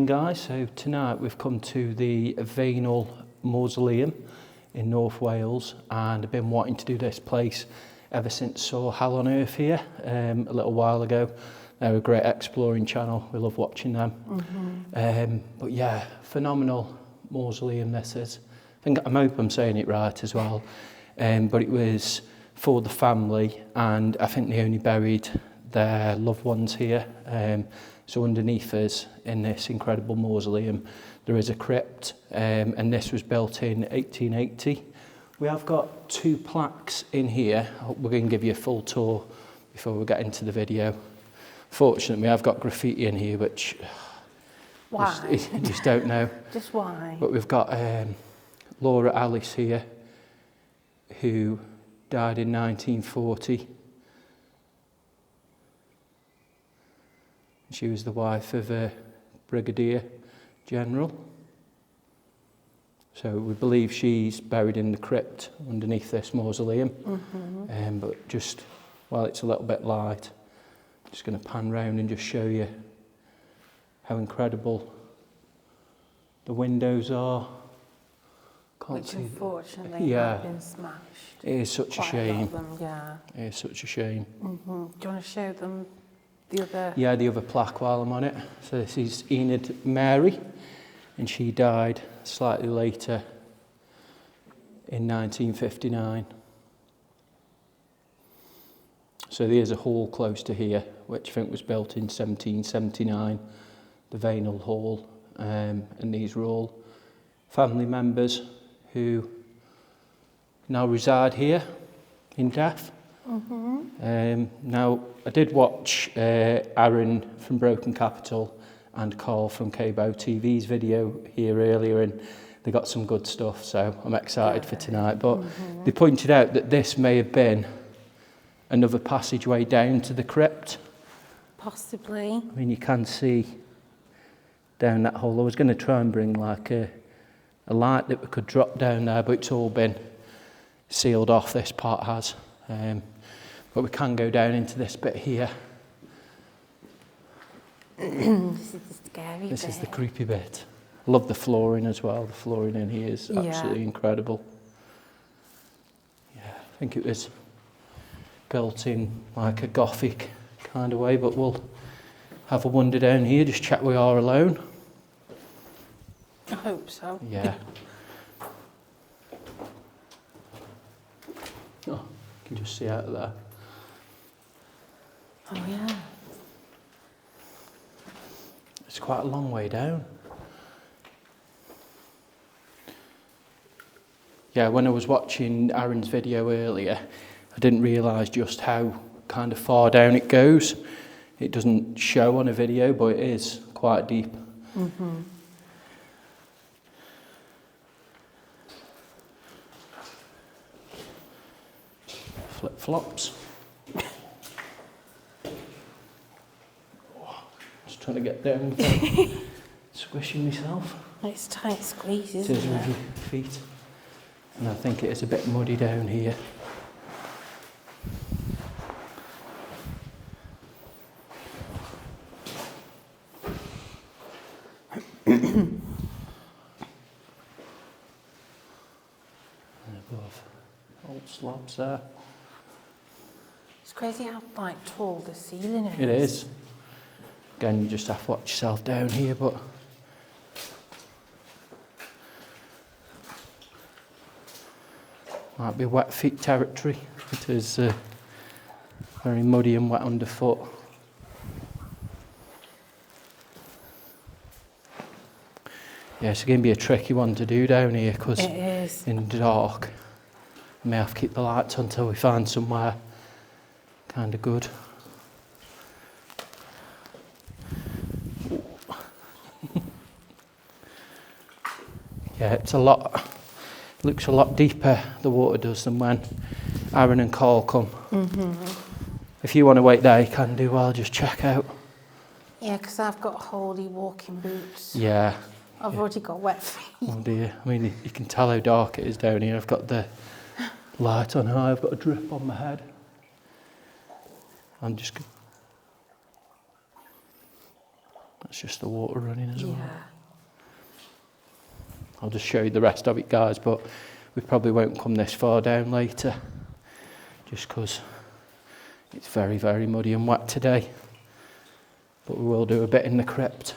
Evening guys, so tonight we've come to the Vanal Mausoleum in North Wales, and I've been wanting to do this place ever since saw Hell on Earth here a little while ago. They're a great exploring channel, we love watching them. But yeah, phenomenal mausoleum this is. I hope I'm saying it right as well, but it was for the family, and I think they only buried their loved ones here. So underneath us in this incredible mausoleum there is a crypt, and this was built in 1880. We have got 2 plaques in here. We're going to give you a full tour before we get into the video. Fortunately, I've got graffiti in here, which why? Just don't know. Just why? But we've got Laura Alice here, who died in 1940. She was the wife of a brigadier general. So we believe she's buried in the crypt underneath this mausoleum. But just while it's a little bit light, I'm just going to pan round and just show you how incredible the windows are. Which unfortunately have been smashed. It is such a shame. It is such a shame. Do you want to show them the other? Yeah, the other plaque while I'm on it. So this is Enid Mary, and she died slightly later in 1959. So there's a hall close to here, which I think was built in 1779, the Vanal Hall, and these were all family members who now reside here in death. Now, I did watch Aaron from Broken Capital and Carl from Cabo TV's video here earlier, and they got some good stuff, so I'm excited for tonight. But they pointed out that this may have been another passageway down to the crypt. Possibly. I mean, you can see down that hole. I was going to try and bring like a light that we could drop down there, but it's all been sealed off, this part has. But we can go down into this bit here. This is the scary bit. This is the creepy bit. I love the flooring as well. The flooring in here is absolutely incredible. Yeah, I think it was built in like a Gothic kind of way, but we'll have a wander down here, just check we are alone. I hope so. Yeah. Oh, you can just see out of there. Oh yeah. It's quite a long way down. Yeah, when I was watching Aaron's video earlier, I didn't realise just how kind of far down it goes. It doesn't show on a video, but it is quite deep. Flip-flops. Just trying to get down without squishing myself. It's tight squeeze, It isn't is with your feet. And I think it is a bit muddy down here. Above, old slabs there. It's crazy how tall the ceiling is. It is. Again, you just have to watch yourself down here, but might be wet feet territory. It is very muddy and wet underfoot. Yeah, it's going to be a tricky one to do down here because in the dark, we may have to keep the lights on until we find somewhere kind of good. Yeah, it's looks a lot deeper, the water does, than when Aaron and Carl come. If you want to wait there, you can do. I'll just check out. Yeah, because I've got holy walking boots. Yeah. I've already got wet feet. Oh dear. I mean, you can tell how dark it is down here. I've got the light on high. I've got a drip on my head. I'm just... That's just the water running as well. Yeah. I'll just show you the rest of it, guys, but we probably won't come this far down later, just because it's very, very muddy and wet today. But we will do a bit in the crypt.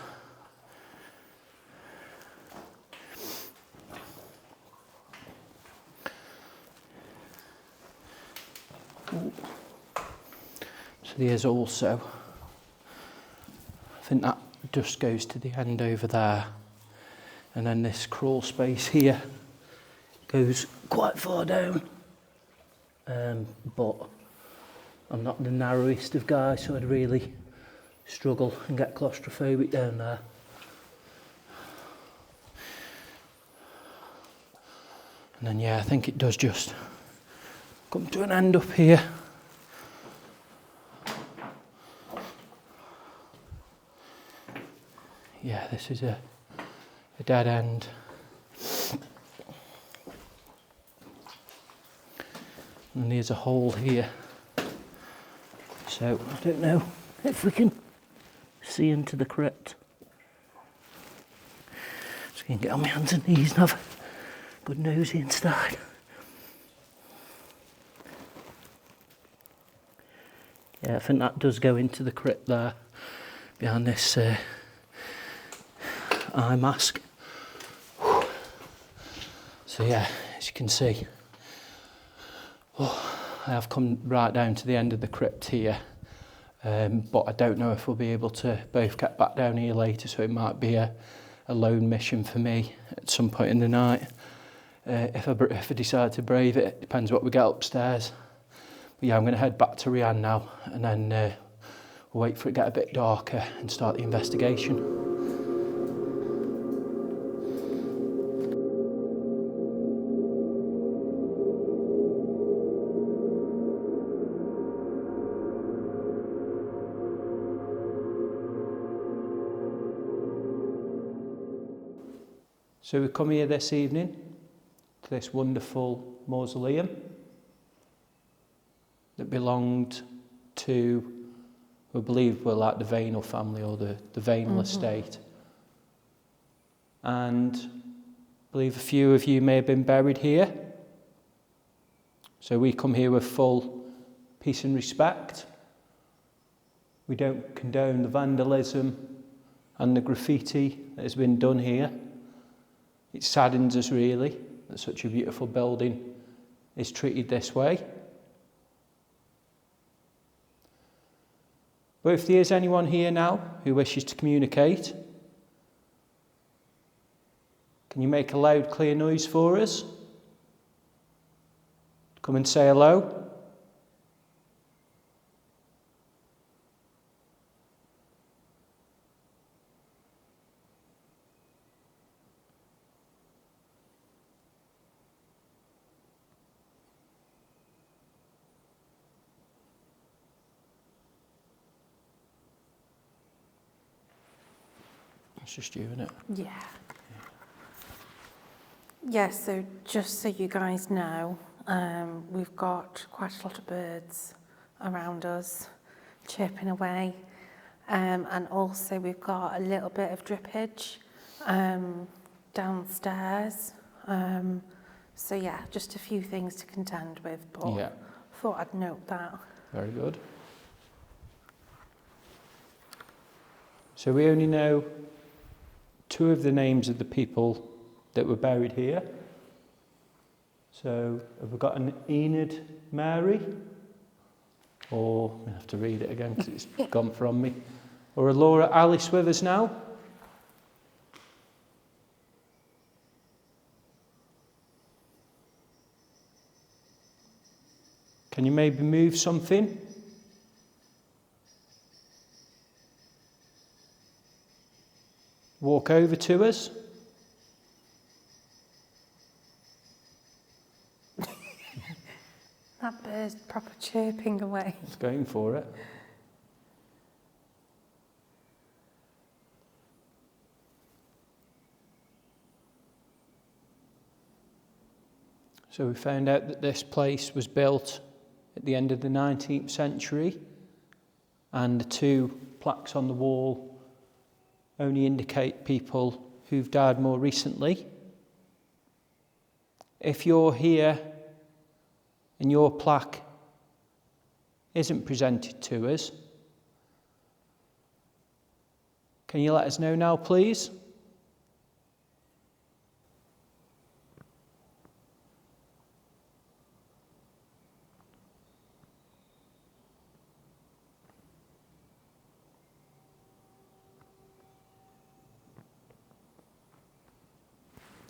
Ooh. So there's also, I think that just goes to the end over there. And then this crawl space here goes quite far down. But I'm not the narrowest of guys, so I'd really struggle and get claustrophobic down there. And then yeah, I think it does just come to an end up here. Yeah, this is a dead end. And there's a hole here. So I don't know if we can see into the crypt. Just gonna get on my hands and knees and have a good nosy inside. Yeah, I think that does go into the crypt there, behind this eye mask. So yeah, as you can see, I have come right down to the end of the crypt here, but I don't know if we'll be able to both get back down here later, so it might be a lone mission for me at some point in the night. If I decide to brave it, it depends what we get upstairs. But yeah, I'm going to head back to Rianne now, and then we'll wait for it to get a bit darker and start the investigation. So we come here this evening to this wonderful mausoleum that belonged to, we believe, were like the Vainal family or the Vainal estate. And I believe a few of you may have been buried here. So we come here with full peace and respect. We don't condone the vandalism and the graffiti that has been done here. It saddens us really that such a beautiful building is treated this way. But if there is anyone here now who wishes to communicate, can you make a loud, clear noise for us? Come and say hello. It's just you, isn't it? Yeah. Yeah, so just so you guys know, we've got quite a lot of birds around us chirping away, and also we've got a little bit of drippage downstairs. So yeah, just a few things to contend with, but Yeah. thought I'd note that. Very good. So we only know two of the names of the people that were buried here. So have we got an Enid Mary? Or, I have to read it again because it's gone from me. Or a Laura Alice with us now? Can you maybe move something? Walk over to us. That bird's proper chirping away. It's going for it. So we found out that this place was built at the end of the 19th century, and the two plaques on the wall only indicate people who've died more recently. If you're here and your plaque isn't presented to us, can you let us know now, please?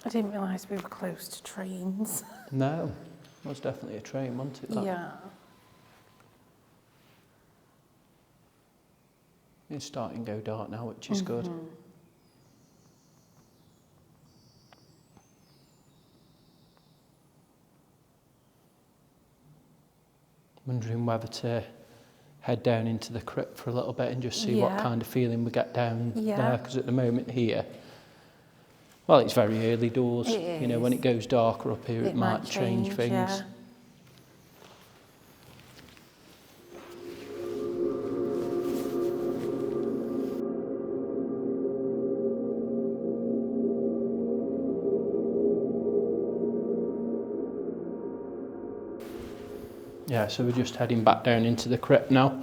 I didn't realise we were close to trains. No, it was definitely a train, wasn't it? That? Yeah. It's starting to go dark now, which is good. Wondering whether to head down into the crypt for a little bit and just see what kind of feeling we get down there, because at the moment here, well, it's very early doors. You know, when it goes darker up here, it might change things. Yeah. Yeah, so we're just heading back down into the crypt now.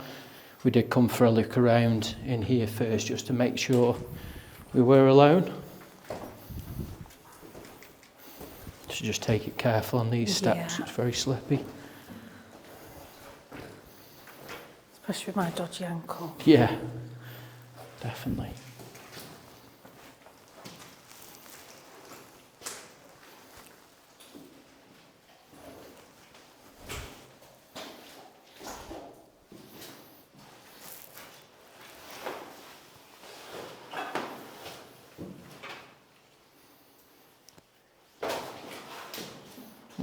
We did come for a look around in here first just to make sure we were alone. So just take it careful on these steps, it's very slippy. Especially with my dodgy ankle. Yeah, definitely.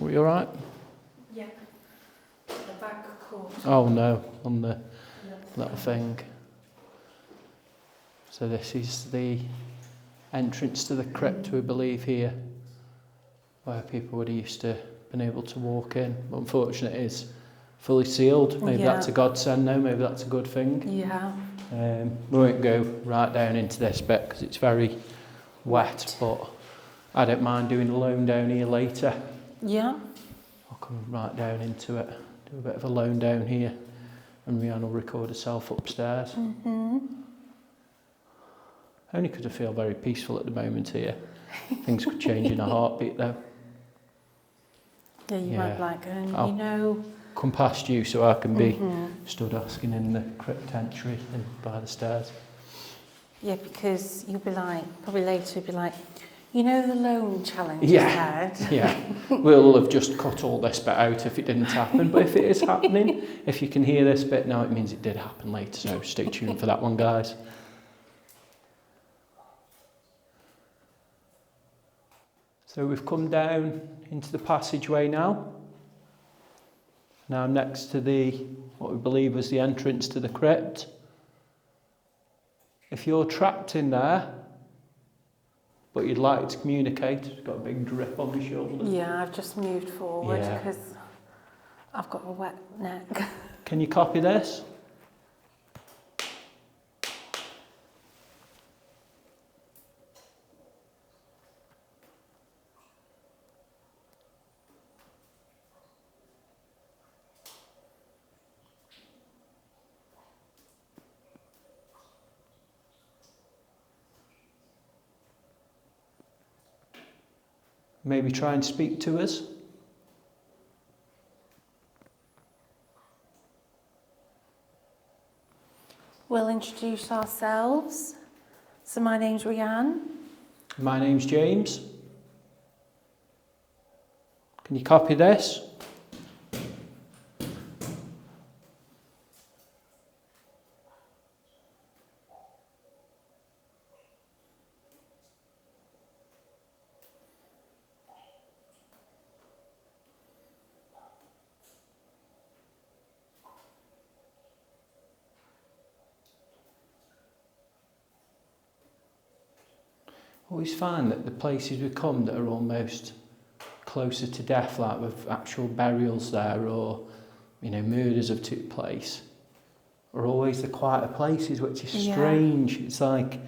Are you all right? Yeah. The back caught. Oh no, on the little thing. So this is the entrance to the crypt, we believe, here, where people would have used to been able to walk in. But unfortunately, it is fully sealed. Maybe that's a godsend now. Maybe that's a good thing. Yeah. We won't go right down into this bit because it's very wet, but I don't mind doing a loan down here later. Yeah. I'll come right down into it, do a bit of a loan down here, and Rhiannon will record herself upstairs. Only because I feel very peaceful at the moment here. Things could change in a heartbeat though. Yeah, you might be like, you know... Come past you so I can be stood asking in the crypt entry and by the stairs. Yeah, because you'll be like, probably later you'll be like, you know the loan challenge you had? Yeah, we'll have just cut all this bit out if it didn't happen, but if it is happening, if you can hear this bit now, it means it did happen later, so stay tuned for that one, guys. So we've come down into the passageway now. Now I'm next to what we believe was the entrance to the crypt. If you're trapped in there, but you'd like to communicate, you've got a big drip on my shoulder. Yeah, I've just moved forward because I've got a wet neck. Can you copy this? Maybe try and speak to us. We'll introduce ourselves. So my name's Rhiannon. My name's James. Can you copy this? Always find that the places we come that are almost closer to death, like with actual burials there or, you know, murders have took place, are always the quieter places, which is strange. It's like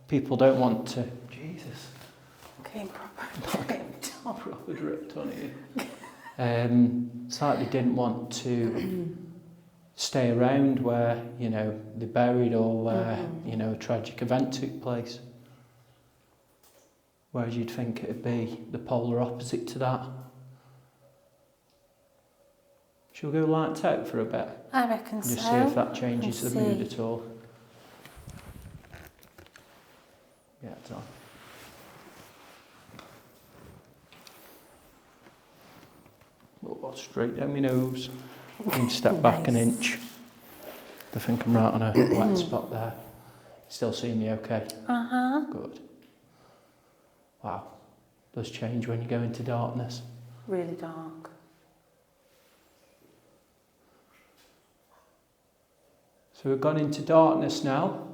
people don't want to... Jesus. Came proper dripped on. Proper dripped on here. It's like they didn't want to stay around where, you know, they're buried or where, you know, a tragic event took place. Whereas you'd think it'd be the polar opposite to that. Shall we go lights out for a bit? I reckon so. Just see if that changes the mood at all. Yeah, it's on. Oh, straight down my nose. And step back an inch. I think I'm right on a wet spot there. Still seeing me okay? Good. Wow. Does change when you go into darkness. Really dark. So we've gone into darkness now,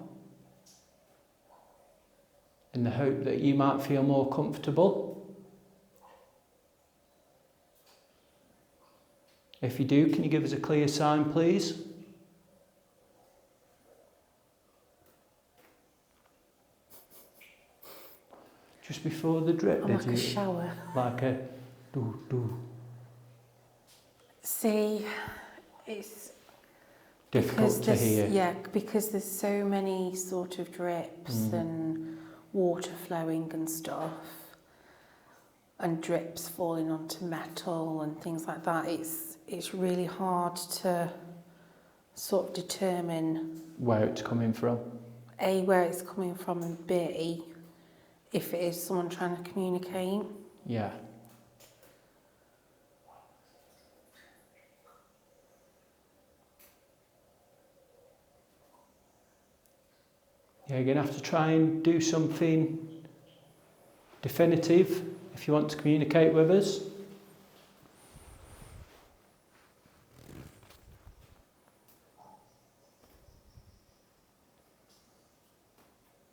in the hope that you might feel more comfortable. If you do, can you give us a clear sign, please? Just before the drip, Like a shower. Like a do. See, it's Difficult to hear. Yeah, because there's so many sort of drips and water flowing and stuff, and drips falling onto metal and things like that. It's really hard to sort of determine Where it's coming from. A, where it's coming from, and B, if it is someone trying to communicate. Yeah. Yeah, you're going to have to try and do something definitive if you want to communicate with us.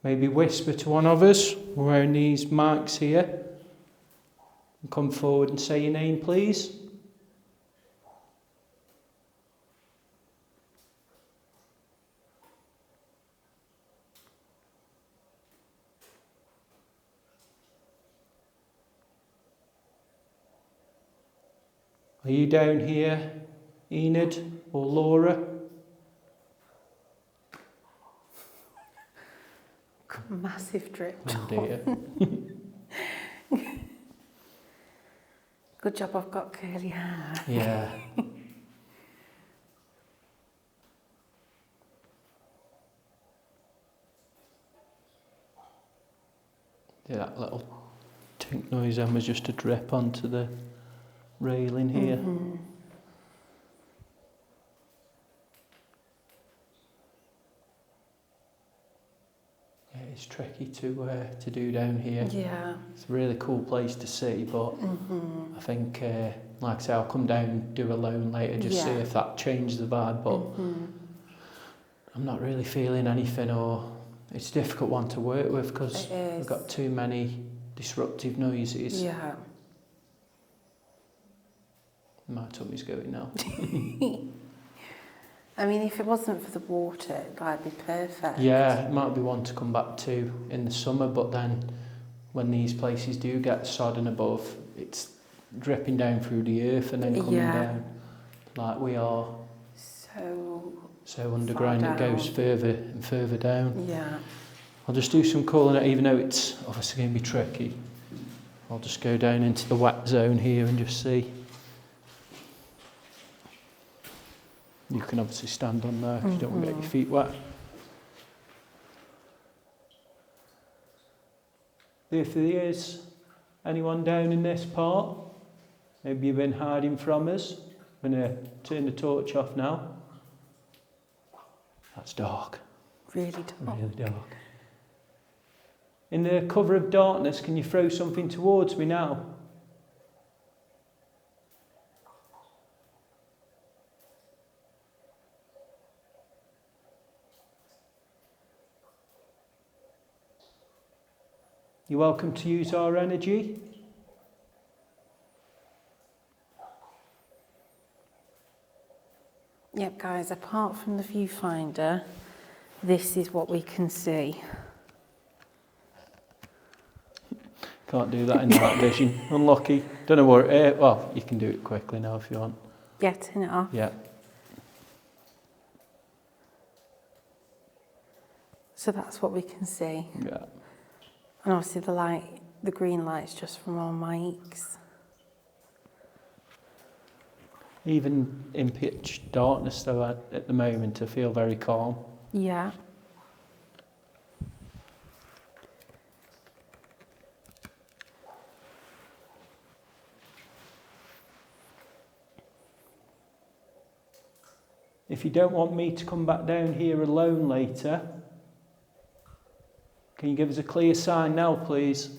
Maybe whisper to one of us. We're wearing these mics here. And come forward and say your name, please. Are you down here, Enid or Laura? Massive drip. Oh dear. Good job I've got curly hair. Yeah. Yeah, that little tink noise then was just a drip onto the railing here. Yeah, it's tricky to do down here. Yeah. It's a really cool place to see, but I think, like I say, I'll come down and do alone later, just see if that changes the vibe, but I'm not really feeling anything, or it's a difficult one to work with because we've got too many disruptive noises. Yeah. My tummy's going now. I mean, if it wasn't for the water, that'd be perfect. Yeah, it might be one to come back to in the summer, but then when these places do get sodden above, it's dripping down through the earth and then coming down like we are. So underground it goes further and further down. Yeah. I'll just do some calling out, even though it's obviously going to be tricky. I'll just go down into the wet zone here and just see. You can obviously stand on there if you don't want to get your feet wet. If there is anyone down in this part, maybe you've been hiding from us. I'm going to turn the torch off now. That's dark. Really dark. Really dark. In the cover of darkness, can you throw something towards me now? You're welcome to use our energy. Yep, guys, apart from the viewfinder, this is what we can see. Can't do that in night vision. Unlucky. Don't know where. Well, you can do it quickly now if you want. Yeah, turn it off. Yeah. So that's what we can see. Yeah. And obviously the green light's just from our mics. Even in pitch darkness, though, at the moment, I feel very calm. Yeah. If you don't want me to come back down here alone later, can you give us a clear sign now, please?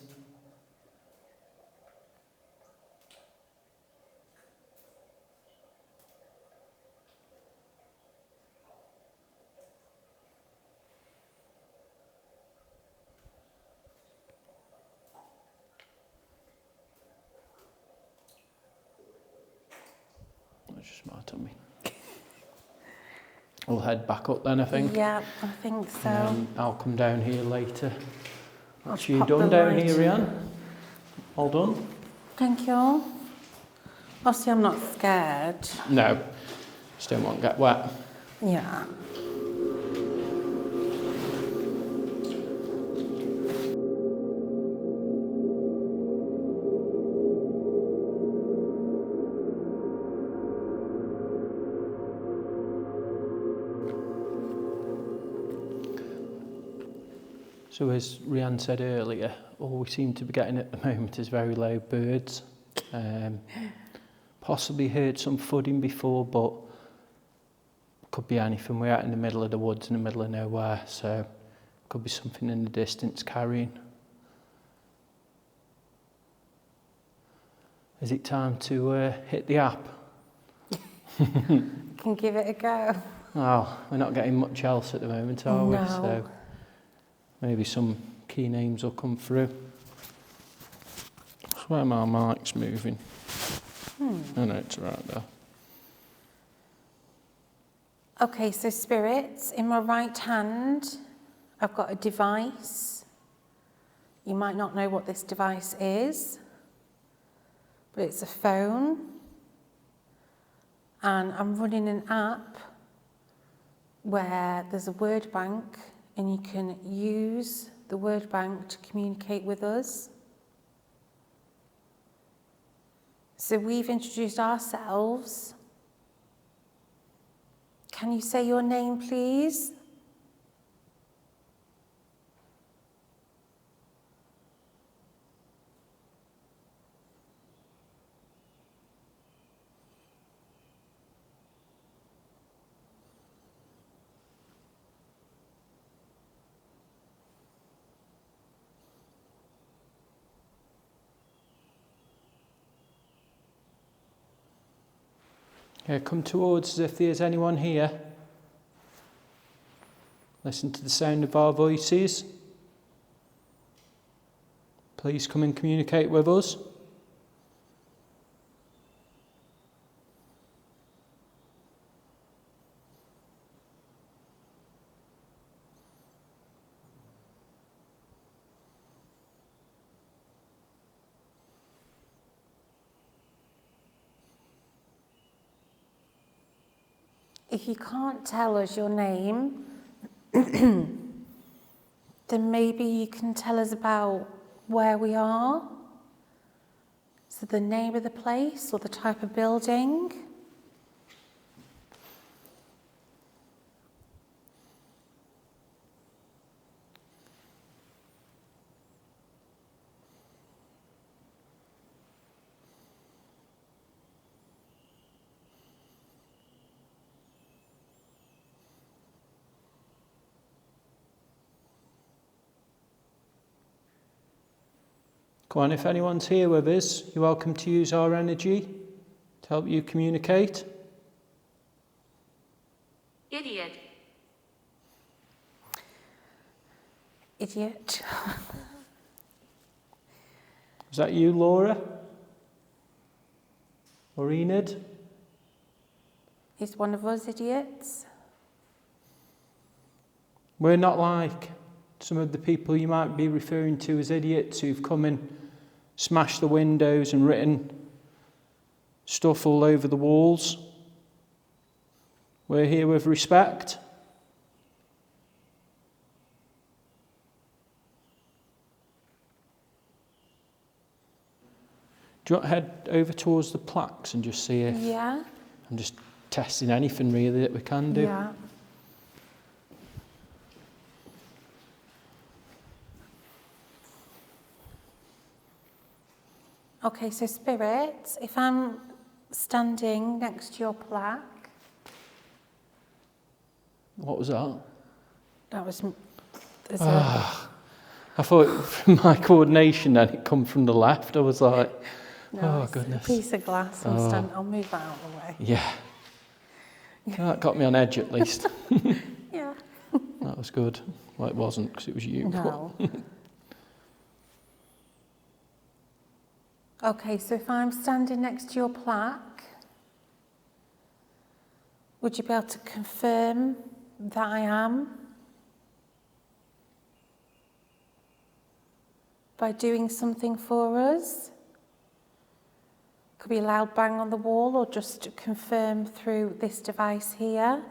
That's just my tummy. We'll head back up then, I think. Yeah, I think so. And I'll come down here later. I'll That's you pop done the down light. here, Rianne? All done? Thank you. Obviously, I'm not scared. No. Just don't want to get wet. Yeah. So as Rianne said earlier, all we seem to be getting at the moment is very loud birds. Possibly heard some thudding before, but could be anything. We're out in the middle of the woods, in the middle of nowhere, so could be something in the distance carrying. Is it time to hit the app? Can give it a go. Oh, we're not getting much else at the moment, are we? No. So maybe some key names will come through. I swear my mic's moving. Oh no, it's right there. Okay, so spirits, in my right hand, I've got a device. You might not know what this device is, but it's a phone. And I'm running an app where there's a word bank and you can use the word bank to communicate with us. So we've introduced ourselves. Can you say your name, please? Yeah, come towards us if there's anyone here. Listen to the sound of our voices. Please come and communicate with us. If you can't tell us your name, then maybe you can tell us about where we are. So the name of the place or the type of building. Go on, if anyone's here with us, you're welcome to use our energy to help you communicate. Idiot. Idiot. Is that you, Laura? Or Enid? Is one of us idiots? We're not like some of the people you might be referring to as idiots who've come and smashed the windows and written stuff all over the walls. We're here with respect. Do you want to head over towards the plaques and just see if... Yeah. I'm just testing anything really that we can do. Yeah. Okay, so Spirit, if I'm standing next to your plaque... What was that? That was... I thought from my coordination then it come from the left. I was like, No, oh it's goodness. a piece of glass. I'll move that out of the way. Yeah. That got me on edge at least. Yeah. That was good. Well, it wasn't because it was you. No. Okay, so if I'm standing next to your plaque, would you be able to confirm that I am? By doing something for us? Could be a loud bang on the wall or just confirm through this device here.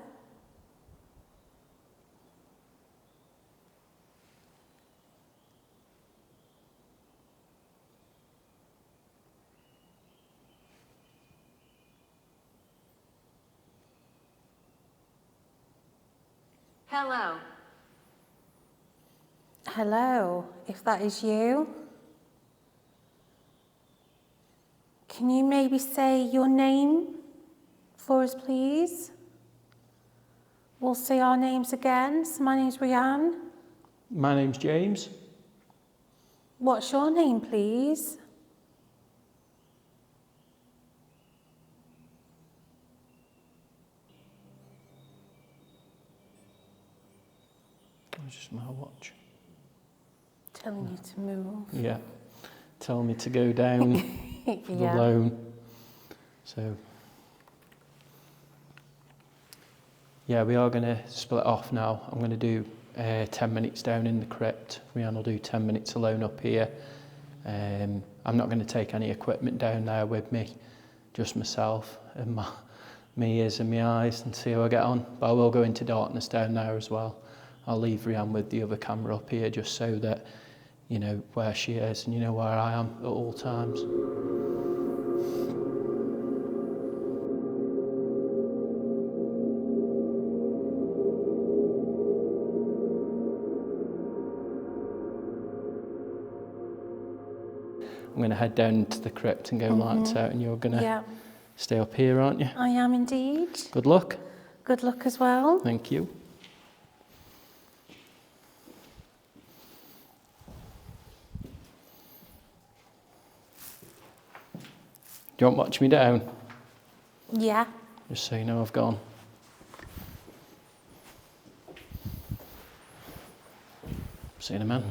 Hello. Hello, if that is you. Can you maybe say your name for us, please? We'll say our names again. So my name's Rianne. My name's James. What's your name, please? It's just my watch. Telling you to move. Yeah. Tell me to go down for the loan. So, yeah, we are going to split off now. I'm going to do 10 minutes down in the crypt. Rianne will do 10 minutes alone up here. I'm not going to take any equipment down there with me, just myself and my ears and my eyes, and see how I get on. But I will go into darkness down there as well. I'll leave Rianne with the other camera up here just so that you know where she is and you know where I am at all times. I'm going to head down to the crypt and go lights out, and you're going to stay up here, aren't you? I am indeed. Good luck. Good luck as well. Thank you. Do you want to watch me down? Yeah. Just so you know I've gone. Seen him in.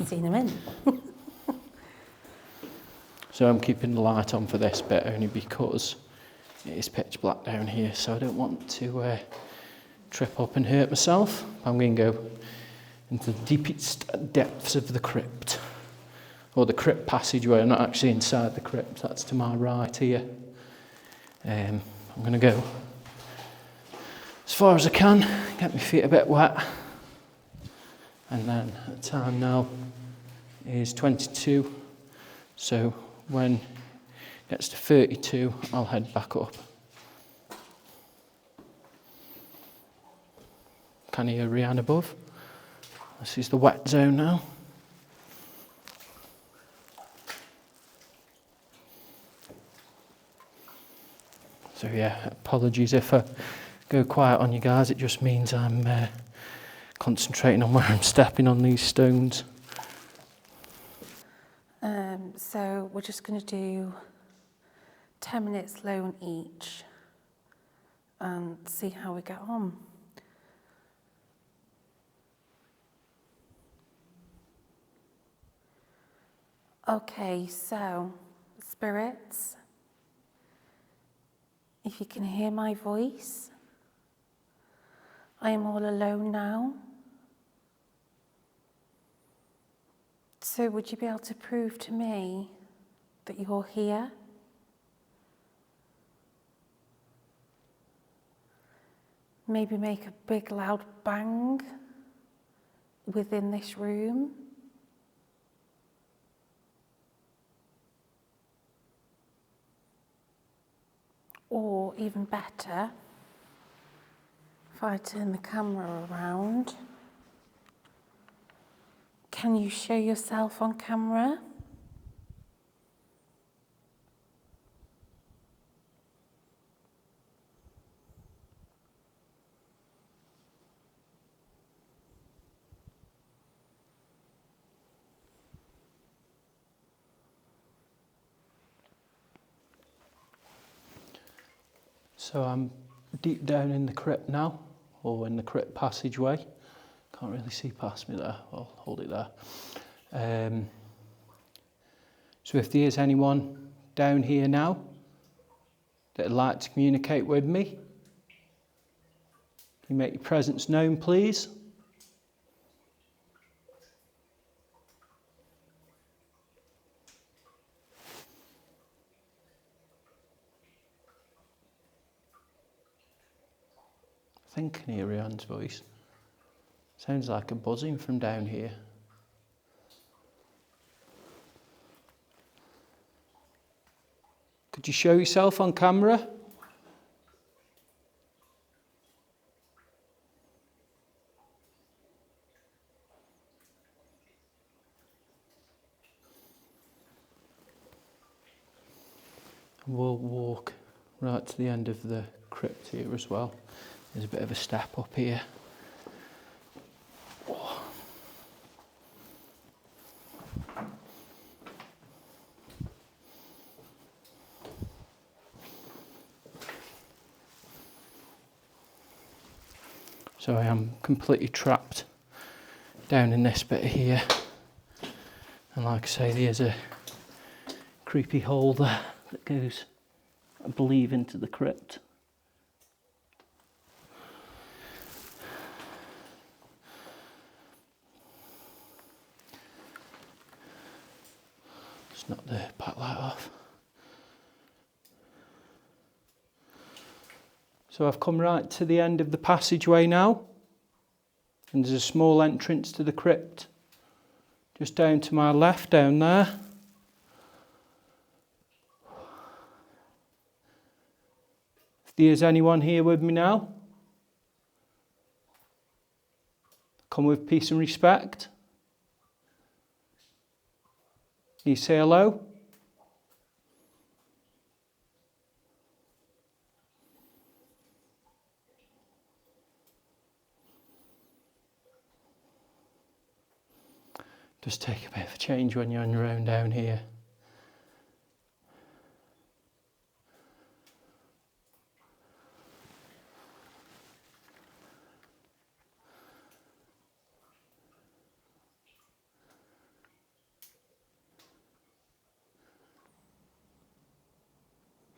Seen him in. So I'm keeping the light on for this bit only because it is pitch black down here, so I don't want to trip up and hurt myself. I'm going to go into the deepest depths of the crypt. Or the crypt passageway. I'm not actually inside the crypt, that's to my right here. I'm going to go as far as I can, get my feet a bit wet. And then the time now is 22, so when it gets to 32, I'll head back up. Can you hear Rianne above? This is the wet zone now. So yeah, apologies if I go quiet on you guys, it just means I'm concentrating on where I'm stepping on these stones. So we're just going to do 10 minutes loan each and see how we get on. Okay, so spirits, if you can hear my voice, I am all alone now. So would you be able to prove to me that you're here. Maybe make a big loud bang within this room. Or even better, if I turn the camera around, can you show yourself on camera? So I'm deep down in the crypt now, or in the crypt passageway. Can't really see past me there. I'll hold it there. So if there is anyone down here now that would like to communicate with me, can you make your presence known, please? I think I can hear Rhiannon's voice. Sounds like a buzzing from down here. Could you show yourself on camera? We'll walk right to the end of the crypt here as well. There's a bit of a step up here. So I am completely trapped down in this bit here. And like I say, there's a creepy hole there that goes, I believe, into the crypt. Let's knock the backlight off. So I've come right to the end of the passageway now, and there's a small entrance to the crypt just down to my left down there. If there's anyone here with me now, come with peace and respect. Can you say hello? Does take a bit of a change when you're on your own down here.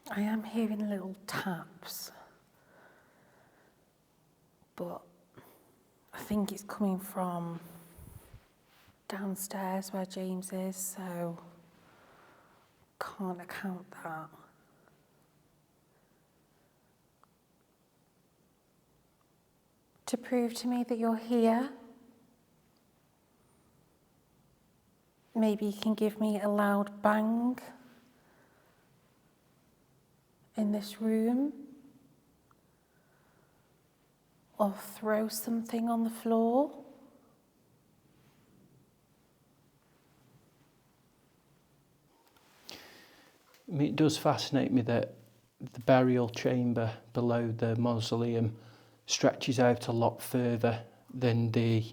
I am hearing little taps, but I think it's coming from downstairs where James is, so can't account that. To prove to me that you're here, maybe you can give me a loud bang in this room, or throw something on the floor. I mean, it does fascinate me that the burial chamber below the mausoleum stretches out a lot further than the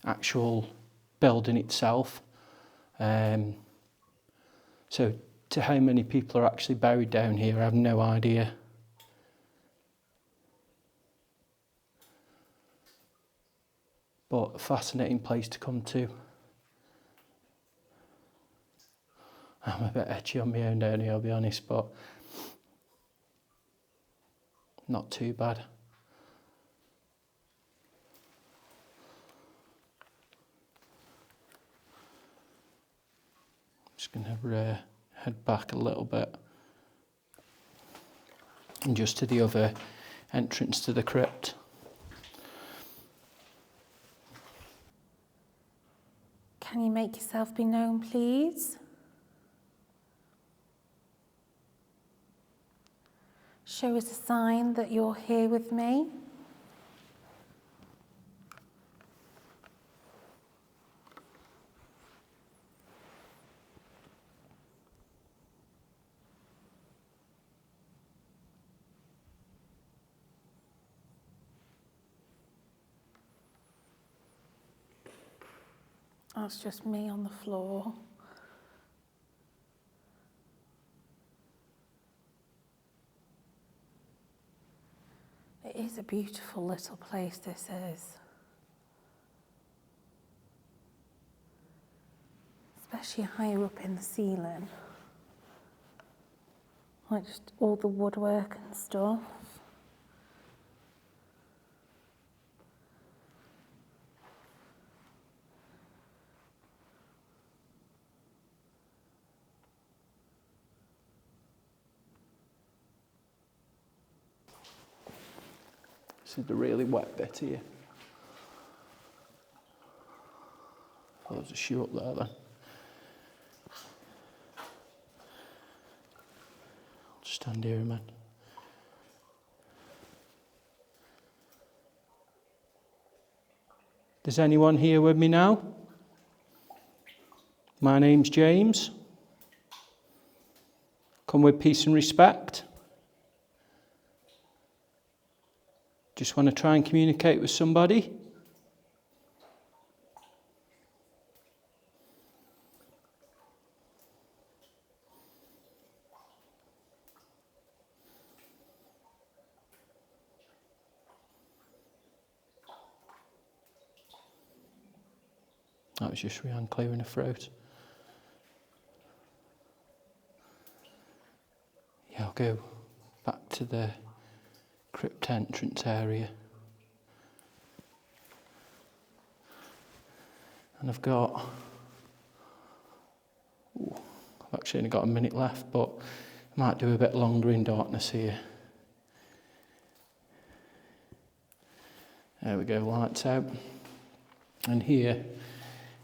actual building itself. So to how many people are actually buried down here, I have no idea. But a fascinating place to come to. I'm a bit etchy on my own down here, I'll be honest, but not too bad. I'm just going to head back a little bit. And just to the other entrance to the crypt. Can you make yourself be known, please? Show us a sign that you're here with me. That's just me on the floor. It is a beautiful little place, this is. Especially higher up in the ceiling. Like just all the woodwork and stuff. This is the really wet bit here. Oh, there's a shoe up there then. I'll just stand here a minute. Is anyone here with me now? My name's James. Come with peace and respect. Just want to try and communicate with somebody. That was just Rhiannon clearing her throat. Yeah, I'll go back to the crypt entrance area. And I've actually only got a minute left, but I might do a bit longer in darkness here. There we go, lights out. And here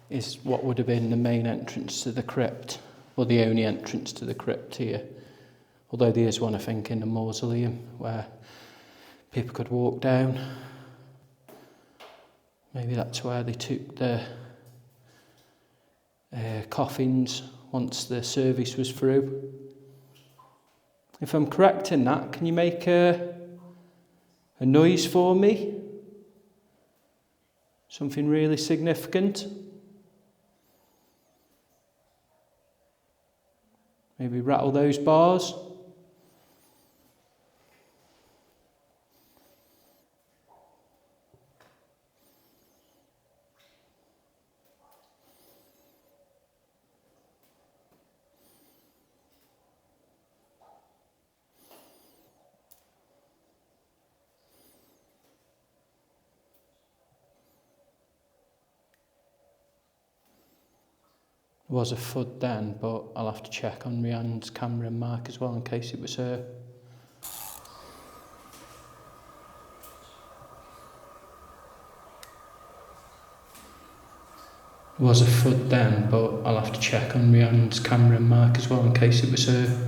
is what would have been the main entrance to the crypt, or the only entrance to the crypt here. Although there is one, I think, in the Mausoleum where people could walk down. Maybe that's where they took the coffins once the service was through. If I'm correct in that, can you make a noise for me? Something really significant? Maybe rattle those bars? There was a thud then, but I'll have to check on Rhiannon's camera and mic as well in case it was her. There was a thud then, but I'll have to check on Rhiannon's camera and mic as well in case it was her.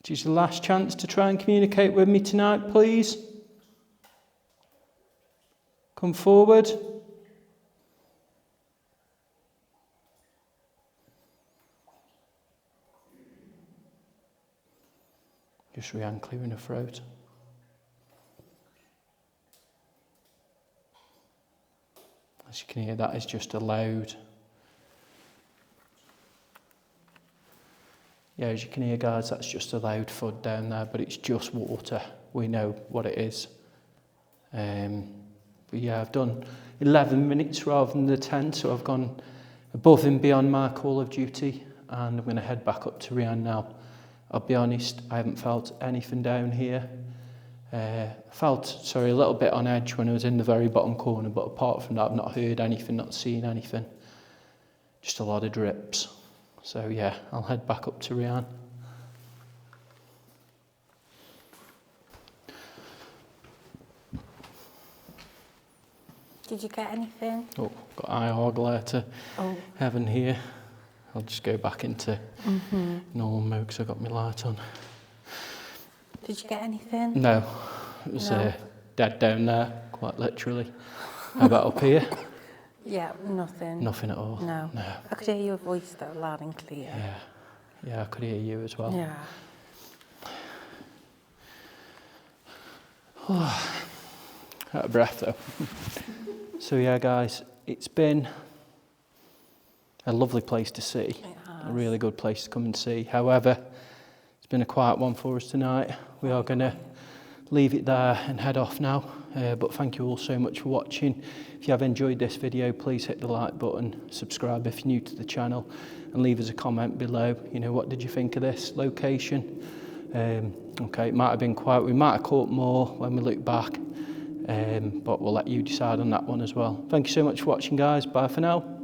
It's the last chance to try and communicate with me tonight, please. Come forward. Just Rhiannon clearing her throat. As you can hear, that is just a loud. Yeah, as you can hear, guys, that's just a loud thud down there, but it's just water. We know what it is. But yeah, I've done 11 minutes rather than the 10, so I've gone above and beyond my call of duty, and I'm going to head back up to Rhiannon now I'll be honest, I haven't felt anything down here. Felt, a little bit on edge when I was in the very bottom corner, but apart from that, I've not heard anything, not seen anything. Just a lot of drips. So yeah, I'll head back up to Rianne. Did you get anything? Oh, got eye glare to heaven here. I'll just go back into normal mode because I've got my light on. Did you get anything? No, it was dead down there, quite literally. How about up here? Yeah, nothing. Nothing at all? No. I could hear your voice though, loud and clear. Yeah, I could hear you as well. Yeah. Out of breath though. So yeah guys, it's been a lovely place to see, a really good place to come and see. However, it's been a quiet one for us tonight. We are going to leave it there and head off now, but thank you all so much for watching. If you have enjoyed this video, please hit the like button, subscribe if you're new to the channel, and leave us a comment below. You know, what did you think of this location? Okay, it might have been quiet, we might have caught more when we look back, but we'll let you decide on that one as well. Thank you so much for watching guys, bye for now.